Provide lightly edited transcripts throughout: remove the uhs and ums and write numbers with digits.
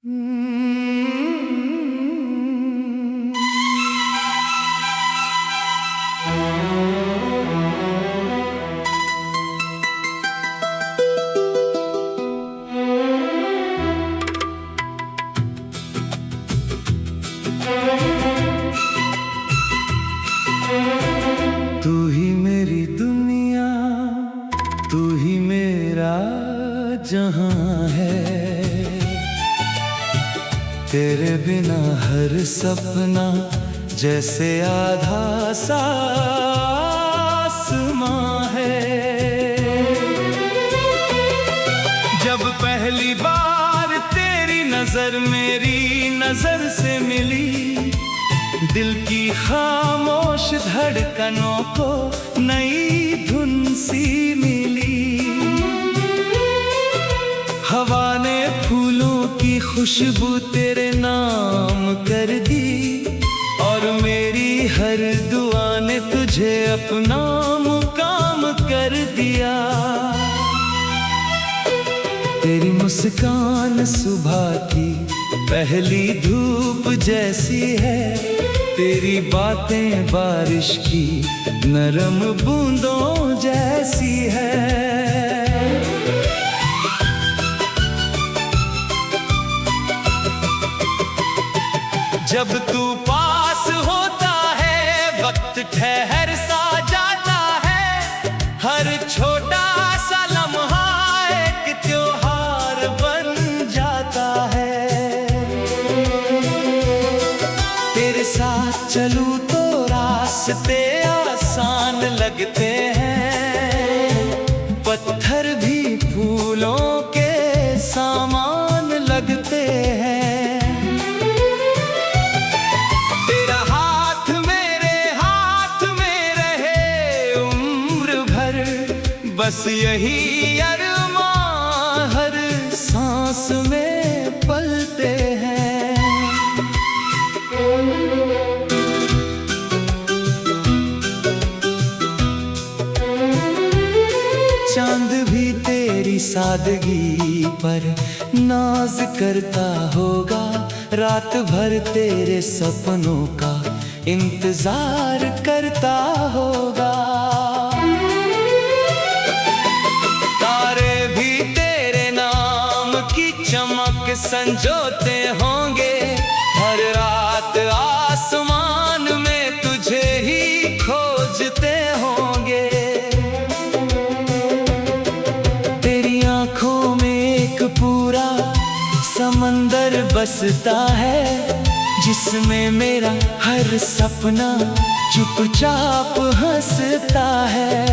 तू ही मेरी दुनिया, तू ही मेरा जहां है। तेरे बिना हर सपना जैसे आधा सा आसमां है। जब पहली बार तेरी नजर मेरी नजर से मिली, दिल की खामोश धड़कनों को नई धुन सी मिली। हवा ने फूलों की खुशबू तेरे नाम कर दी, और मेरी हर दुआ ने तुझे अपना मुकाम कर दिया। तेरी मुस्कान सुबह की पहली धूप जैसी है, तेरी बातें बारिश की नरम बूंदों जैसी है। जब तू पास होता है वक्त ठहर सा जाता है। हर छोटा सा लम्हा एक त्योहार बन जाता है। तेरे साथ चलूं तो रास्ते आसान लगते हैं, पत्थर भी फूलों के सामान लगते हैं। तेरा हाथ मेरे हाथ में रहे उम्र भर, बस यही अरमां हर सांस में पलते हैं। चांद भी तेरी सादगी पर नाज करता होगा, रात भर तेरे सपनों का इंतजार करता होगा। तारे भी तेरे नाम की चमक संजोते होंगे, हर रात आसमान में तुझे ही खोजते होंगे। तेरी आंखों में एक पूरा समंदर बसता है, जिसमें मेरा हर सपना चुपचाप हंसता है।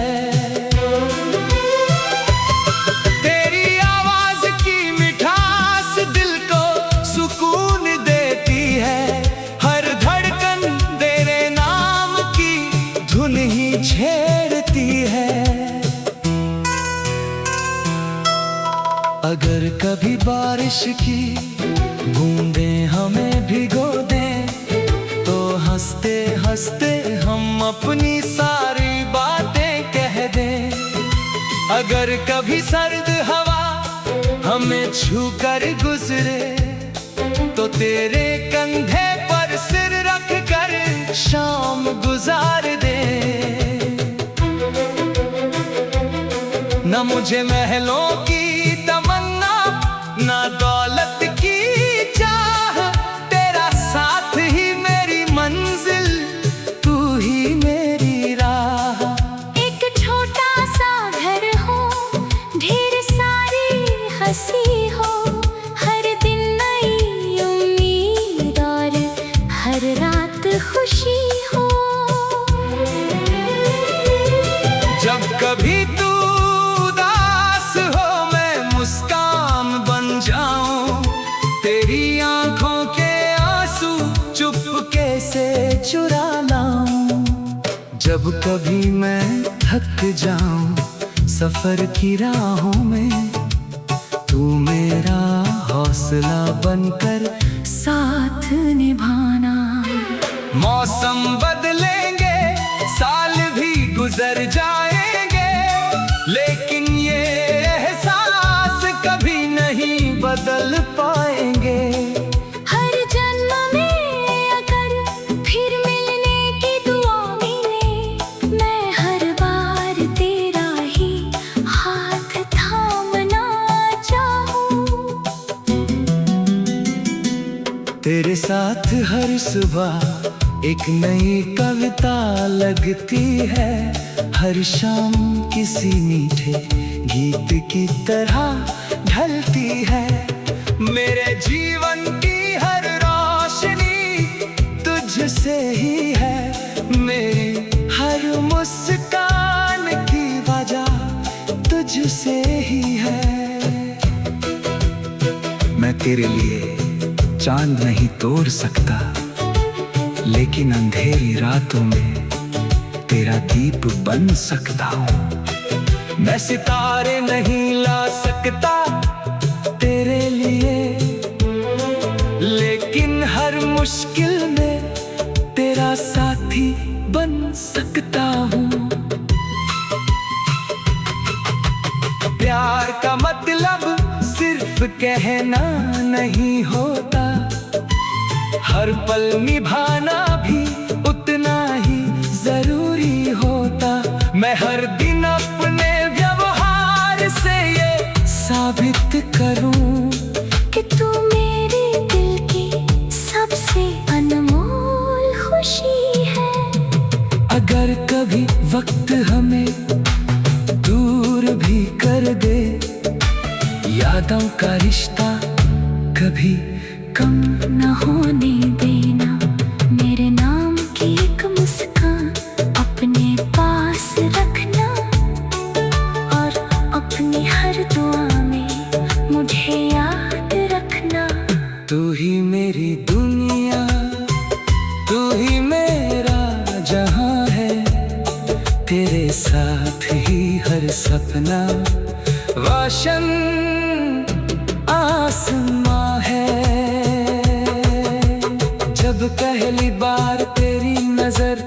तेरी आवाज की मिठास दिल को सुकून देती है, हर धड़कन तेरे नाम की धुन ही छेड़ती है। अगर कभी बारिश की बूंदें हमें भिगो दें, तो हंसते हंसते हम अपनी सारी बातें कह दें। अगर कभी सर्द हवा हमें छू कर गुजरे, तो तेरे कंधे पर सिर रख कर शाम गुजार दे। न मुझे महलों की तमन्ना, ना दौलत की चाह, तेरा साथ ही मेरी मंजिल, तू ही मेरी राह। एक छोटा सा घर हो, ढेर सारी हंसी हो, हर दिन नई उम्मीद और हर रात खुशी हो। जब कभी तू उदास हो मैं मुस्कान बन जाऊं, तेरी आंखों के आंसू चुपके से चुरा लाऊं। जब कभी मैं थक जाऊं सफर की राहों में, तू मेरा हौसला बनकर साथ निभाना। मौसम बदलेंगे, साल भी गुजर जाएंगे, लेकिन ये एहसास कभी नहीं बदल पाएंगे। तेरे साथ हर सुबह एक नई कविता लगती है, हर शाम किसी मीठे गीत की तरह ढलती है। मेरे जीवन की हर रोशनी तुझसे ही है, मेरी हर मुस्कान की वजह तुझसे ही है। मैं तेरे लिए चांद नहीं तोड़ सकता, लेकिन अंधेरी रातों में तेरा दीप बन सकता हूँ। मैं सितारे नहीं ला सकता तेरे लिए, लेकिन हर मुश्किल में तेरा साथी बन सकता हूँ। प्यार का मतलब सिर्फ कहना नहीं होता, हर पल निभाना भी उतना ही जरूरी होता। मैं हर दिन अपने व्यवहार से ये साबित करूं कि तू मेरे दिल की सबसे अनमोल खुशी है। अगर कभी वक्त हमें दूर भी कर दे, यादों का रिश्ता कभी कम न होने देना। मेरे नाम की एक मुस्कान अपने पास रखना, और अपनी हर दुआ में मुझे याद रखना। तू ही मेरी दुनिया, तू ही मेरा जहां है, तेरे साथ ही हर सपना रोशन आसमां है। जब पहली बार तेरी नजर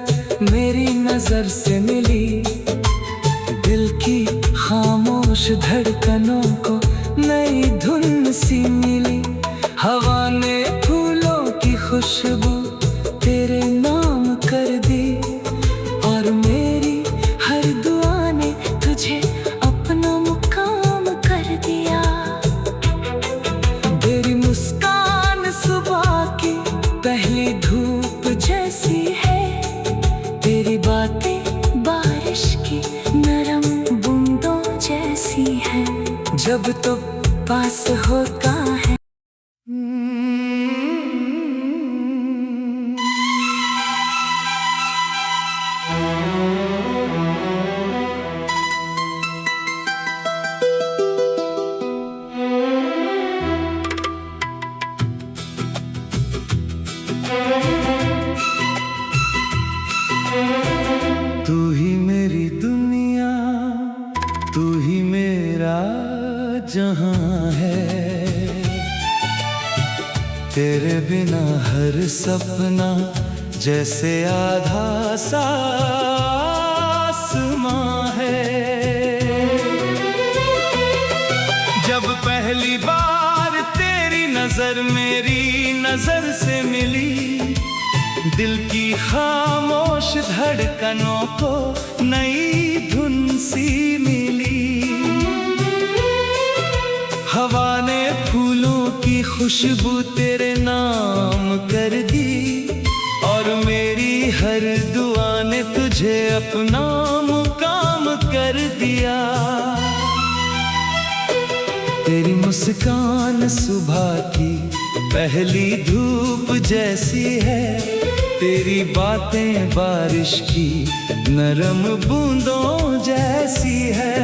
मेरी नजर से मिली, दिल की खामोश धड़कनों को नई धुन सी मिली। हवा ने फूलों की खुशबू तेरे नाम कर दी, और मेरी हर दुआ ने तुझे अपना मुकाम कर दिया। तेरी मुस्कान सुबह की पहली धूप जैसी है, तेरी बातें बारिश की नरम बूंदों जैसी है। जब तो पास होता है तू ही मेरी दुनिया, तू ही मेरा जहां है, तेरे बिना हर सपना जैसे आधा सा आसमां है। जब पहली बार तेरी नजर मेरी नजर से मिली, दिल की खामोश धड़कनों को नई धुन सी मिली। हवा ने फूलों की खुशबू तेरे नाम कर दी, और मेरी हर दुआ ने तुझे अपना मुकाम कर दिया। तेरी मुस्कान सुबह की पहली धूप जैसी है, तेरी बातें बारिश की नरम बूंदों जैसी है।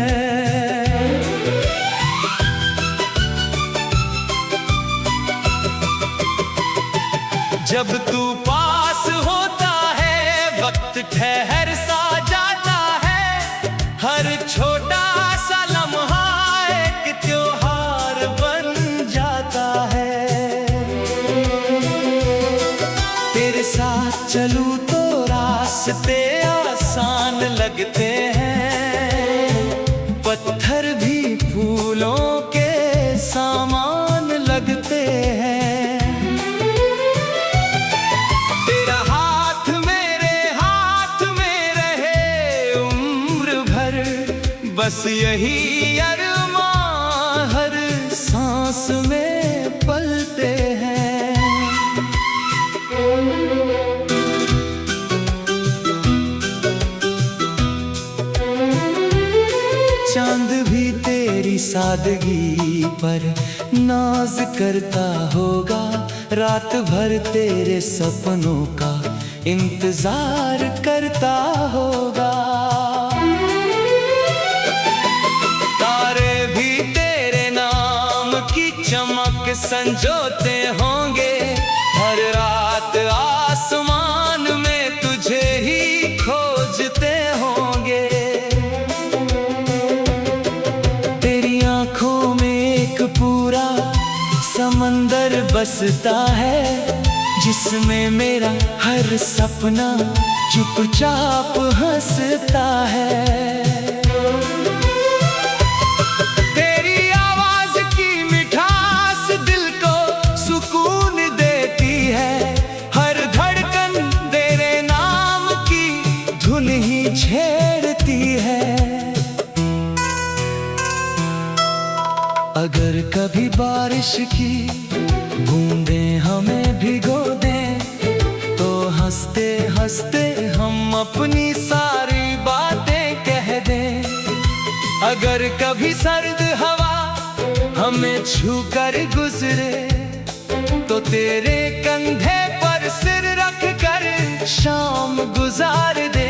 जब तू पास होता है वक्त ठहर सा जाता है, हर छोटा सा लम्हा एक त्योहार बन जाता है। तेरे साथ चलूं तो रास्ते आसान लगते हैं, पत्थर भी फूलों के सामान लगते हैं। तेरा हाथ मेरे हाथ में रहे उम्र भर, बस यही अरमां हर सांस में पलते हैं। सादगी पर नाज करता होगा, रात भर तेरे सपनों का इंतजार करता होगा। तारे भी तेरे नाम की चमक संजोते होंगे, हर रात आसमान में तुझे ही खोजते होंगे। तेरी आंखों में एक पूरा समंदर बसता है, जिसमें मेरा हर सपना चुपचाप हंसता है। तेरी आवाज की मिठास दिल को सुकून देती है, हर धड़कन तेरे नाम की धुन ही छेड़ती है। अगर कभी बारिश की बूंदें हमें भिगो दें, तो हंसते हंसते हम अपनी सारी बातें कह दें। अगर कभी सर्द हवा हमें छूकर गुजरे, तो तेरे कंधे पर सिर रख कर शाम गुजार दे।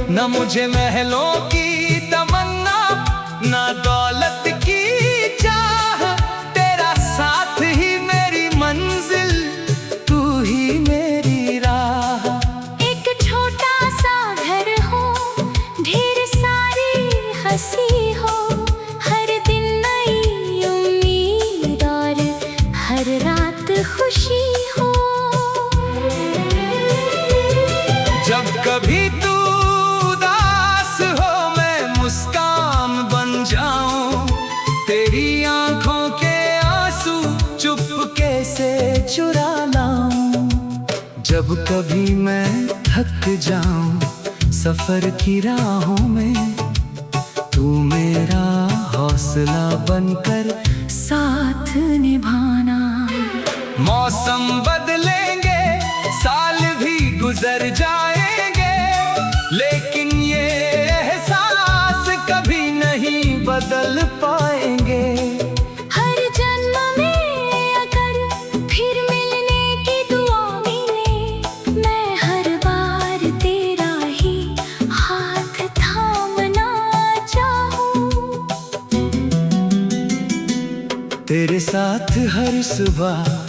न मुझे महलों की तमन्ना, ना दौलत की चाह, तेरा साथ ही मेरी मंजिल, तू ही मेरी राह। एक छोटा सा घर हो, ढेर सारी हंसी हो, हर दिन नई उम्मीद और हर रात खुशी हो। जब कभी तू उदास हो, मैं मुस्कान बन जाऊं, तेरी आंखों के आंसू चुपके से चुरा लाऊं। जब कभी मैं थक जाऊं सफर की राहों में, तू मेरा हौसला बनकर साथ निभाना। मौसम बदलेंगे, साल भी गुजर जाएंगे, लेकिन ये एहसास कभी नहीं बदल पाएंगे। हर जन्म में अगर फिर मिलने की दुआ मिले, मैं हर बार तेरा ही हाथ थामना चाहूं। तेरे साथ हर सुबह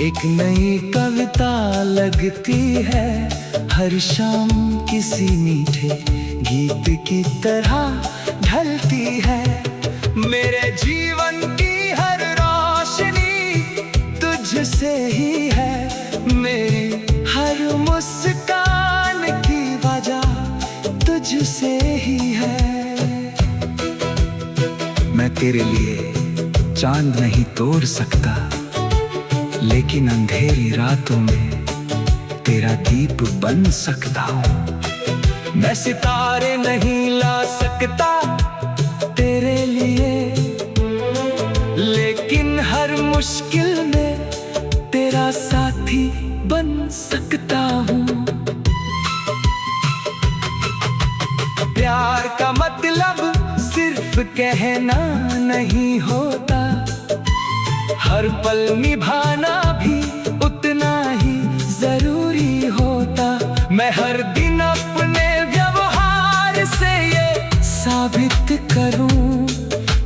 एक नई कविता लगती है, हर शाम किसी मीठे गीत की तरह ढलती है। मेरे जीवन की हर रोशनी तुझसे ही है, मेरी हर मुस्कान की वजह तुझसे ही है। मैं तेरे लिए चांद नहीं तोड़ सकता, लेकिन अंधेरी रातों में तेरा दीप बन सकता हूँ। मैं सितारे नहीं ला सकता तेरे लिए, लेकिन हर मुश्किल में तेरा साथी बन सकता हूँ। प्यार का मतलब सिर्फ कहना नहीं होता, हर पल निभाना भी उतना ही जरूरी होता। मैं हर दिन अपने व्यवहार से ये साबित करूं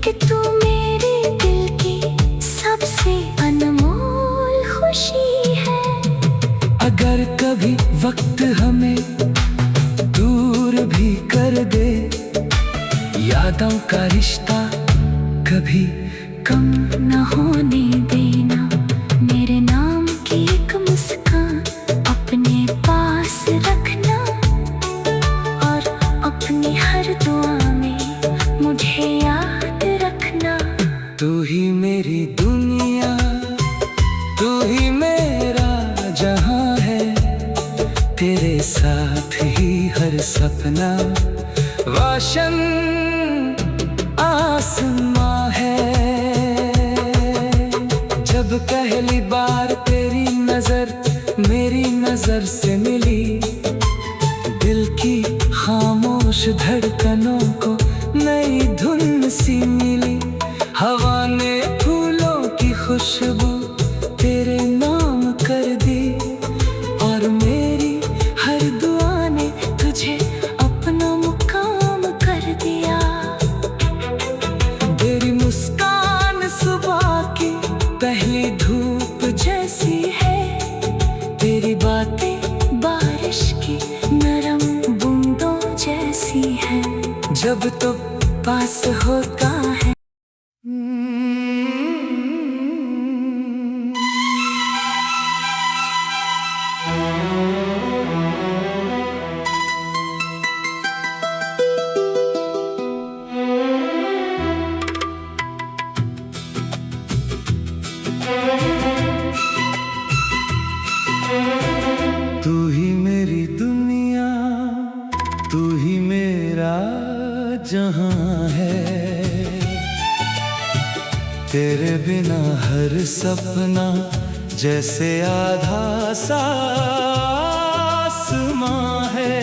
कि तू मेरे दिल की सबसे अनमोल खुशी है। अगर कभी वक्त हमें दूर भी कर दे, यादों का रिश्ता कभी कम न होने देना। मेरे नाम की एक मुस्कान अपने पास रखना, और अपनी हर दुआ में मुझे याद रखना। तू ही मेरी दुनिया, तू ही मेरा जहां है, तेरे साथ ही हर सपना वाशन आसमां है। जब पहली बार तेरी नजर मेरी नजर से मिली, दिल की खामोश खामोश धड़कनों को नई धुन सी मिली। हवा ने फूलों की खुशबू तेरे नाम कर दी, और मेरी हर दुआ ने तुझे अपना मुकाम कर दिया। तेरी मुस्कान सुबह की पहली धूप जैसी है, तेरी बातें बारिश की नरम बूंदों जैसी है। जब तो पास होता है तू ही मेरी दुनिया, तू ही मेरा जहां है। तेरे बिना हर सपना जैसे आधा सा आसमां है।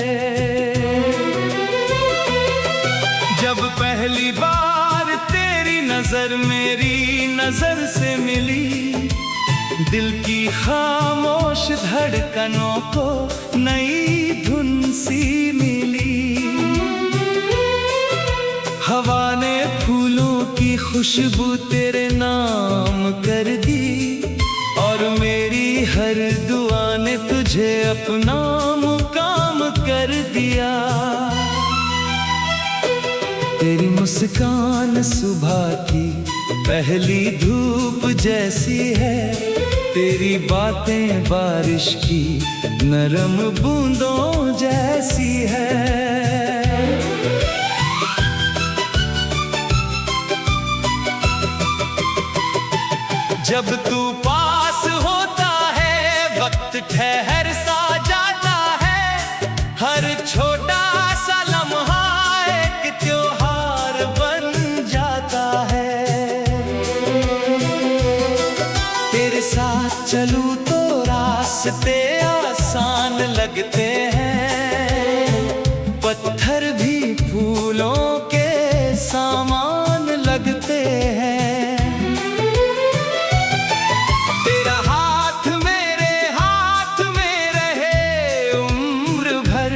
जब पहली बार तेरी नजर मेरी नजर से मिली, दिल की खामोश धड़कनों को नई धुन सी मिली। हवा ने फूलों की खुशबू तेरे नाम कर दी, और मेरी हर दुआ ने तुझे अपना मुकाम कर दिया। तेरी मुस्कान सुबह की पहली धूप जैसी है, तेरी बातें बारिश की नरम बूंदों जैसी है। जब तू पास होता है वक्त ठहर सा जाता है। हर छोटा सा लम्हा एक त्योहार बन जाता है। तेरे साथ चलूं तो रास्ते आसान लगते हैं, पत्थर भी फूलों के सामान लगते हैं। तेरा हाथ मेरे हाथ में रहे उम्र भर,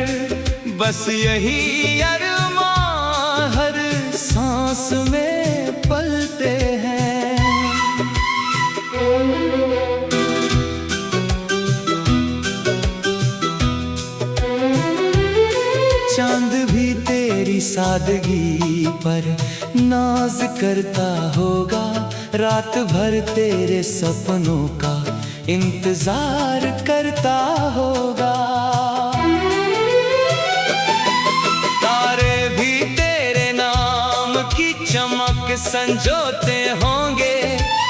बस यही अरमां हर सांस में पलते हैं। चांद भी तेरी सादगी पर नाज करता होगा, रात भर तेरे सपनों का इंतजार करता होगा। तारे भी तेरे नाम की चमक संजोते होंगे,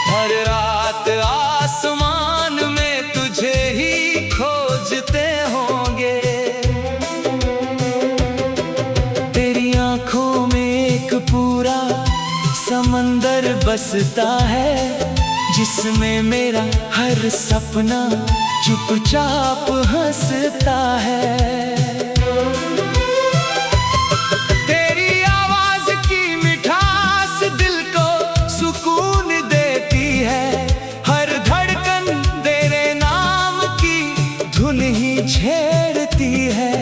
हर रात आसमान में तुझे ही खोजते होंगे। तेरी आंखों में एक पूरा समंदर बसता है, जिसमें मेरा हर सपना चुपचाप हंसता है। तेरी आवाज की मिठास दिल को सुकून देती है, हर धड़कन तेरे नाम की धुन ही छेड़ती है।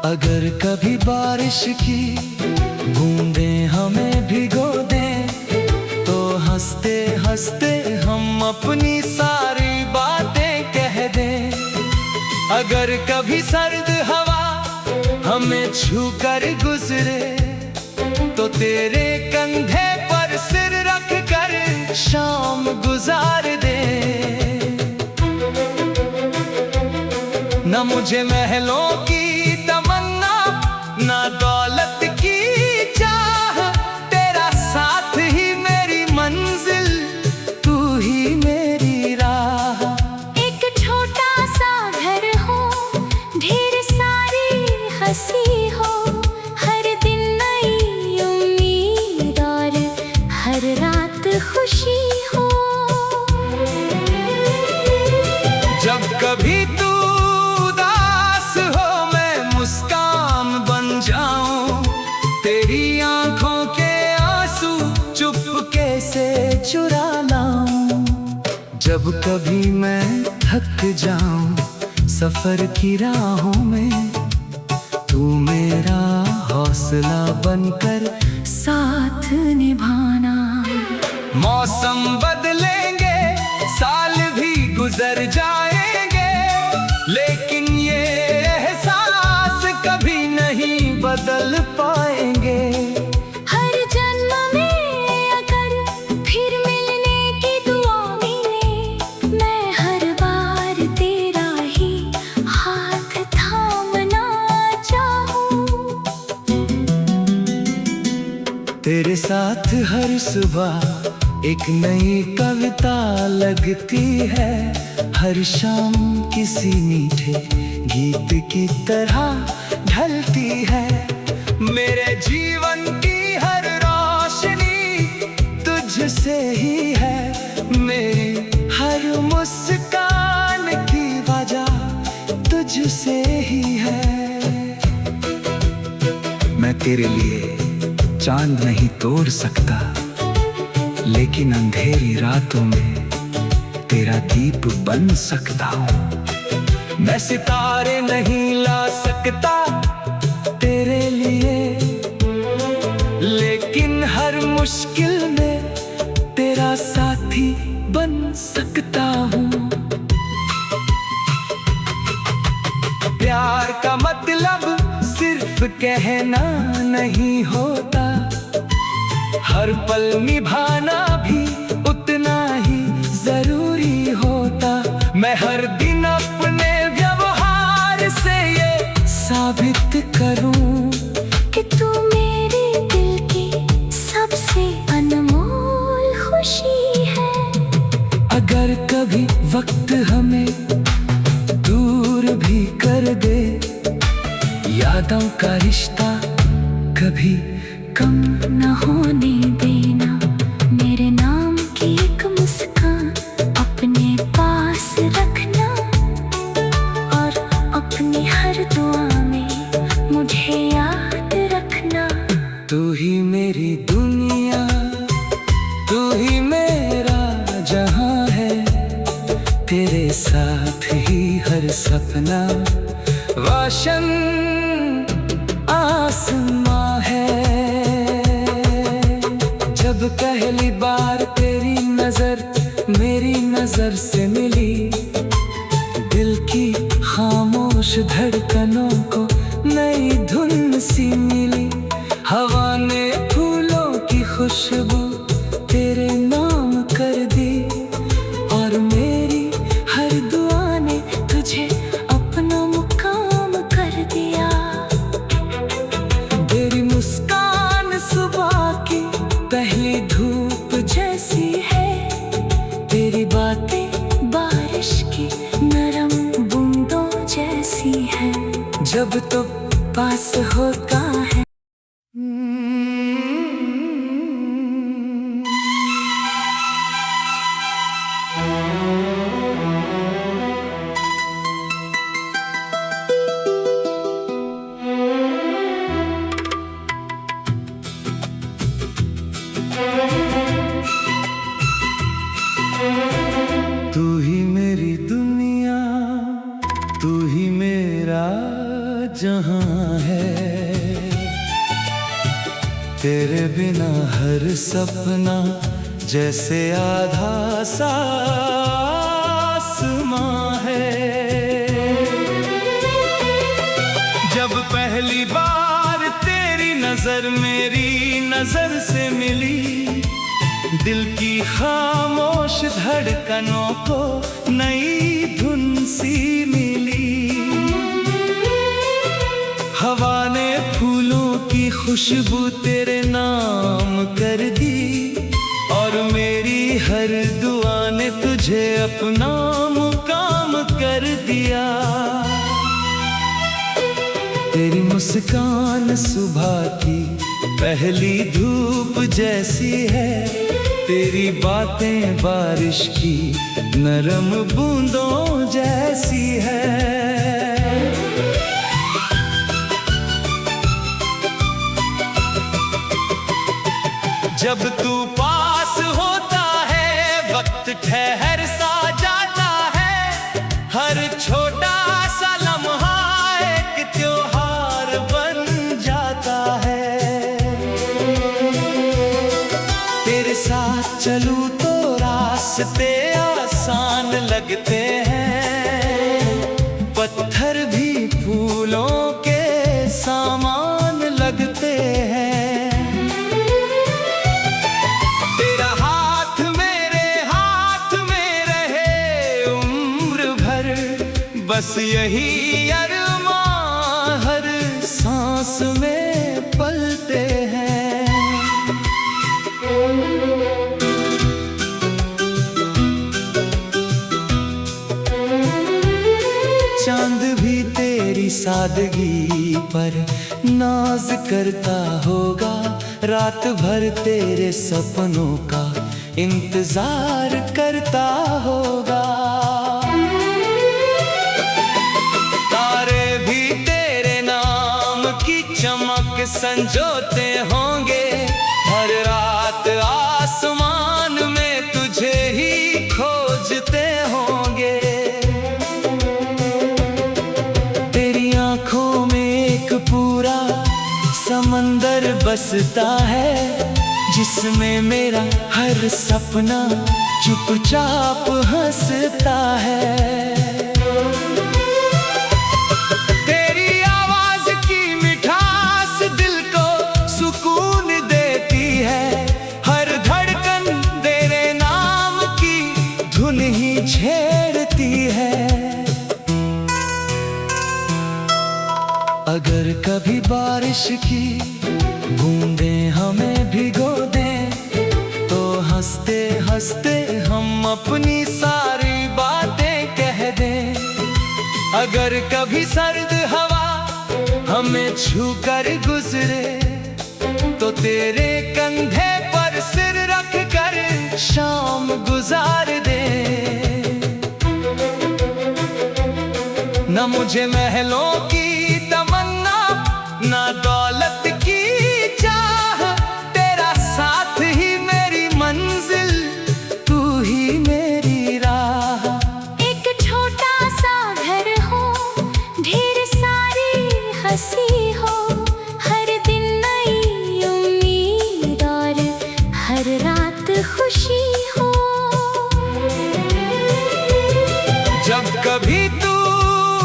अगर कभी बारिश की बूंदें हमें भिगो दें, तो हंसते हंसते हम अपनी सारी बातें कह दें। अगर कभी सर्द हवा हमें छू कर गुजरे, तो तेरे कंधे पर सिर रख कर शाम गुजार दे। न मुझे महलों की तमन्ना, ना दौलत की चाह, तेरा साथ ही मेरी मंजिल, तू ही मेरी राह। एक छोटा सा घर हो, ढेर सारी हंसी हो, हर दिन नई उम्मीद और हर रात खुशी हो। जब कभी तू उदास चुरा लाऊं। जब कभी मैं थक जाऊं सफर की राहों में, तू मेरा हौसला बनकर साथ निभाना। मौसम बदलेंगे, साल भी गुजर जाएंगे, लेकिन ये एहसास कभी नहीं बदल पाएंगे। हर जन्म में अगर फिर मिलने की दुआ मिले, मैं हर बार तेरा ही हाथ थामना चाहूं। तेरे साथ हर सुबह एक नई कविता लगती है, हर शाम किसी मीठे गीत की तरह ढलती है। मेरे जीवन की हर रोशनी तुझसे ही है, मेरी हर मुस्कान की वजह तुझसे ही है। मैं तेरे लिए चांद नहीं तोड़ सकता, लेकिन अंधेरी रातों में तेरा दीप बन सकता हूँ। मैं सितारे नहीं ला सकता तेरे लिए, लेकिन हर मुश्किल में तेरा साथी बन सकता हूँ। प्यार का मतलब सिर्फ कहना नहीं होता, हर पल निभाना भी उतना ही जरूरी होता। मैं हर दिन अपने व्यवहार से ये साबित करूं कि तू मेरे दिल की सबसे अनमोल खुशी है। अगर कभी वक्त हमें दूर भी कर दे, यादों का रिश्ता कभी कम न होने देना। मेरे नाम की एक मुस्कान अपने पास रखना, और अपनी हर दुआ में मुझे याद रखना। तू ही मेरी दुनिया, तू ही मेरा जहां है, तेरे साथ ही हर सपना रोशन आसमां है। जब पहली बार तेरी नजर मेरी नजर से मिली, दिल की खामोश धड़कनों को नई धुन सी मिली। हवा ने फूलों की खुशबू तेरे नाम कर दी, और मेरी हर दुआ ने तुझे अपना मुकाम कर दिया। तेरी मुस्कान सुबह की पहली धूप जैसी है, तेरी बातें बारिश की नरम बूंदों जैसी है। जब तो पास होता है तू ही मेरी दुनिया, तू ही मेरा जहां है, तेरे बिना हर सपना जैसे आधा सा आसमां है। जब पहली बार तेरी नजर मेरी नजर से मिली, दिल की खामोश धड़कनों को नई धुन सी मिली। हवा ने फूलों की खुशबू तेरे नाम कर दी, और मेरी हर दुआ ने तुझे अपना मुकाम कर दिया। तेरी मुस्कान सुबह की पहली धूप जैसी है, तेरी बातें बारिश की नरम बूंदों जैसी है। जब तू पास होता वक्त ठहर सा जाता है, हर छोटा सा लम्हा एक त्योहार बन जाता है। तेरे साथ चलूं तो रास्ते आसान लगते हैं, पत्थर भी फूलों के सामान लगते हैं। तेरा हाथ मेरे हाथ में रहे उम्र भर, बस यही अरमां हर सांस में पलते हैं। चांद भी तेरी सादगी पर नाज करता होगा, रात भर तेरे सपनों का इंतजार करता होगा। तारे भी तेरे नाम की चमक संजोते होंगे, हर रात आसमान में तुझे ही खोजते होंगे। तेरी आंखों में एक पूरा समंदर बसता है, जिसमें मेरा हर सपना चुपचाप हंसता है। तेरी आवाज की मिठास दिल को सुकून देती है, हर धड़कन तेरे नाम की धुन ही छेड़ती है। अगर कभी बारिश की बूंदें हमें भिगो दें, तो हंसते हंसते हम अपनी सारी बातें कह दें। अगर कभी सर्द हवा हमें छूकर गुजरे, तो तेरे कंधे पर सिर रख कर शाम गुजार दे। न मुझे महलों की तमन्ना, ना दौलत की चाह, तेरा साथ ही मेरी मंजिल, तू ही मेरी राह। एक छोटा सा घर हो, ढेर सारी हंसी हो, हर दिन नई उम्मीद और हर रात खुशी हो। जब कभी तू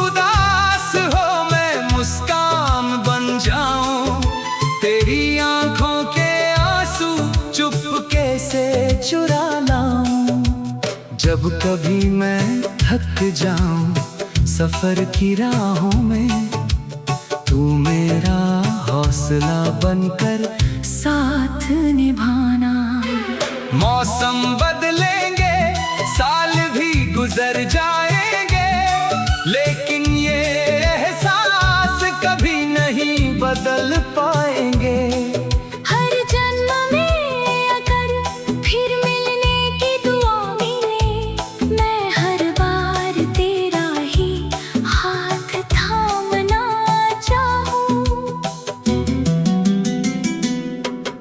उदास हो मैं मुस्कान बन जाऊं, तेरी आंखों के आंसू चुपके से चुरा लाऊं। जब कभी मैं थक जाऊं सफर की राहों में, तू मेरा हौसला बनकर साथ निभाना। मौसम बदलेंगे, साल भी गुजर जाएंगे, लेकिन ये एहसास कभी नहीं बदल पाएंगे। हर जन्म में अगर फिर मिलने की दुआ मिले, मैं हर बार तेरा ही हाथ थामना चाहूं।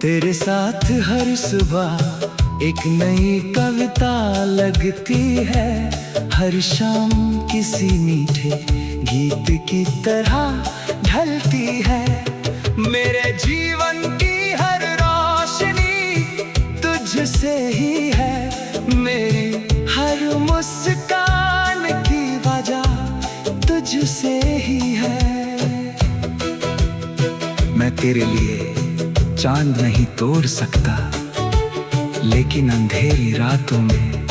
तेरे साथ हर सुबह एक नई कविता लगती है, हर शाम किसी मीठे गीत की तरह ढलती है। मेरे जीवन की हर रोशनी तुझसे ही है, मेरी हर मुस्कान की वजह तुझसे ही है। मैं तेरे लिए चांद नहीं तोड़ सकता, लेकिन अंधेरी रातों में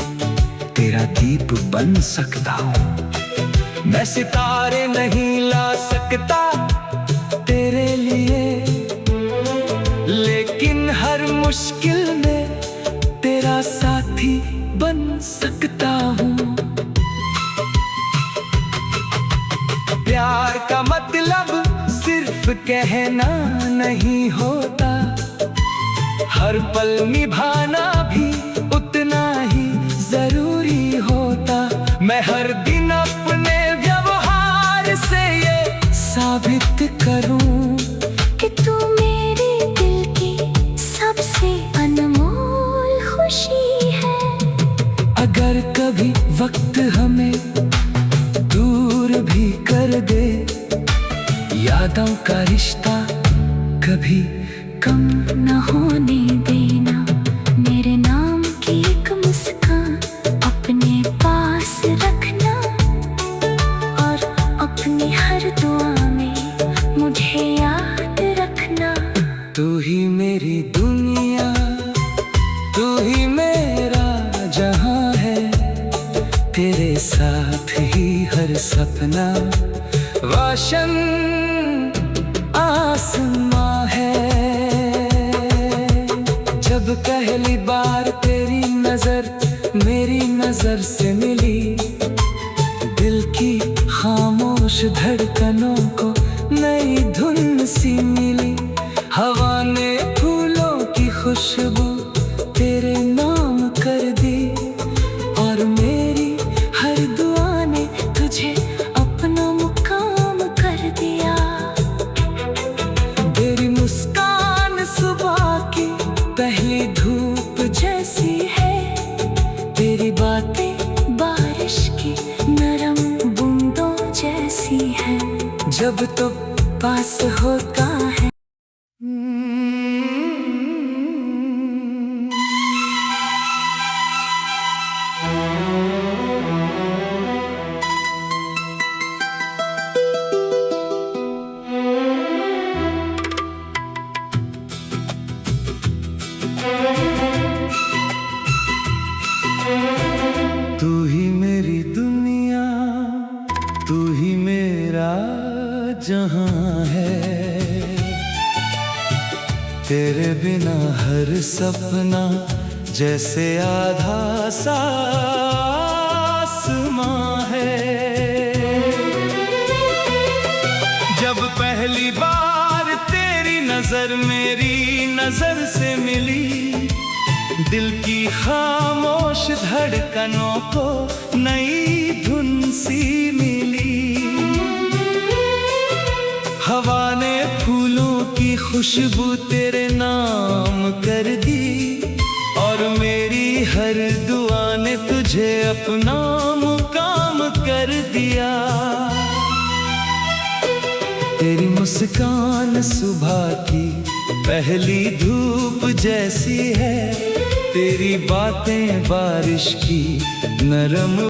तेरा दीप बन सकता हूँ। मैं सितारे नहीं ला सकता तेरे लिए, लेकिन हर मुश्किल में तेरा साथी बन सकता हूँ। प्यार का मतलब सिर्फ कहना नहीं होता, हर पल निभाना भी उतना ही जरूरी होता। मैं हर दिन अपने व्यवहार से ये साबित करूं कि तू मेरे दिल की सबसे अनमोल खुशी है। वक्त हमें दूर भी कर दे, यादों का रिश्ता कभी कम न होने देना। मेरे नाम की एक मुस्कान अपने पास रखना, और अपनी हर दुआ में मुझे याद रखना। तू ही मेरी दुनिया, तू ही मेरा जहां है, तेरे साथ ही हर सपना वाशन आसमां है। जब पहली बार तेरी नजर मेरी नजर से मिली, दिल की खामोश धड़कनों को नई धुन सी मिली। हवा ने फूलों की खुशबू तेरे नाम कर दी, और मेरी हर दुआ ने तुझे अपना मुकाम कर दिया। तेरी मुस्कान सुबह की पहली धूप जैसी है, तेरी बातें बारिश की नरम बूंदों जैसी है। जब तो पास होता है तू ही मेरी दुनिया, तू ही मेरा जहां है, तेरे बिना हर सपना जैसे आधा सा आसमां है। जब पहली बार तेरी नजर मेरी नजर से मिली, दिल की खामोश धड़कनों को नई धुन सी मिली। हवा ने फूलों की खुशबू तेरे नाम कर दी, और मेरी हर दुआ ने तुझे अपना मुकाम कर दिया। तेरी मुस्कान सुबह की पहली धूप जैसी है, तेरी बातें बारिश की नरम